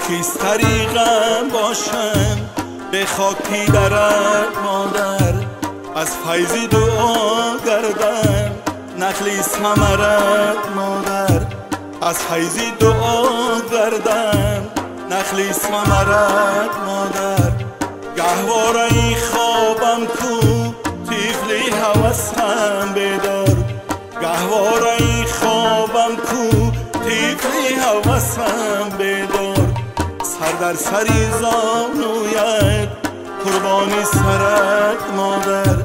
خاکستری غم باشم به خاکی درت مادر، از فیضی دعا گردم نخلی ثمرت مادر، از فیضی دعا گردم نخلی ثمرت مادر. گهواره خوابم کو طفلی هوسم بیدار، گهواره خوابم کو طفلی هوسم بیدار. سر در سری زانویت قربانی سرت مادر،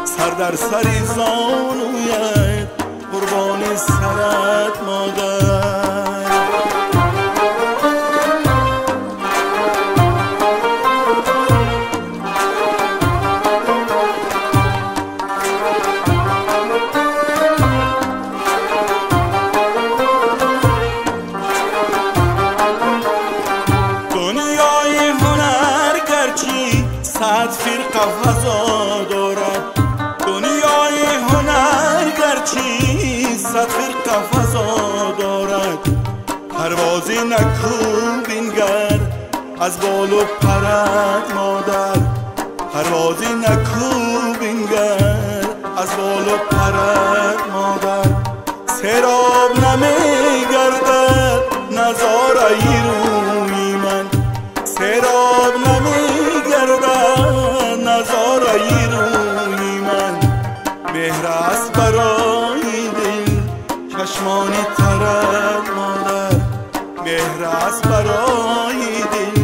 سر در سری زانویت قربانی سرت مادر. صد فرقه فضا دارد دنیای هنر، گرچی صد فرقه فضا دارد. پروازی نکو بینگر از بال و پرت مادر، پروازی نکو بینگر از بال و پرت مادر. سراب نمیگردد نظاره روی من، سراب نظاره روی من. مهر است برای دل چشمانی ترت مادر، مهر است برای دل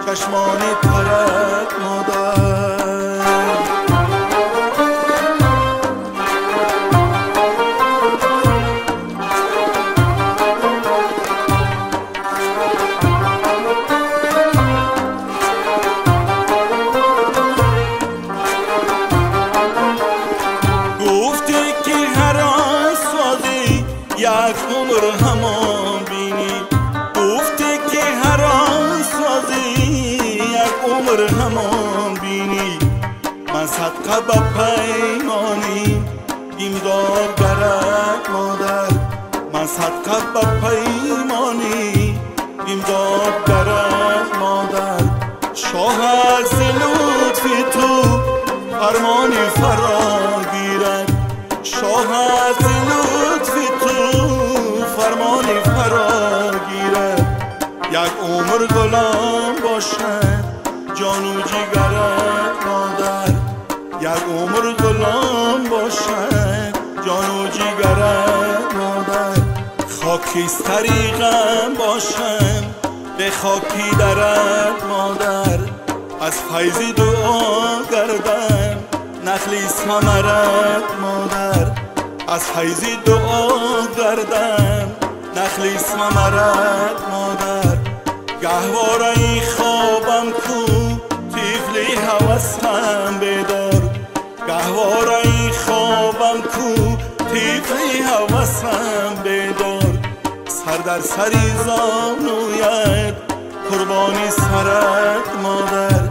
چشمانی ترت مادر. یک عمر همان بینی، گفته که هر آن سازی یک عمر همان بینی. من صدقه به پیمانی امداد گرت مادر، من صدقه به پیمانی امداد گرت مادر. شاه از لطف تو فرمانی فرا گیرد، شاه از لطف تو فرمانی فرا گیرد. یک عمر غلام باشد جان و جگرت مادر، یک عمر غلام باشد جان و جگرت مادر. خاکستری غم باشم به خاکی درت مادر، از فیضی دعا گردم نخلی ثمرت مادر، از فیضی دعا گردم نخلی ثمرت مادر. گهواره خوابم کو طفلی هوسم بیدار، گهواره خوابم کو طفلی هوسم بیدار. سر در سری زانویت قربانی سرت مادر،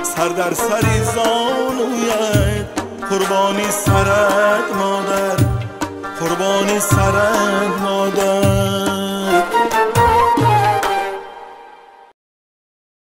سر در سری زانویت قربانی سرت مادر، قربانی سرت مادر.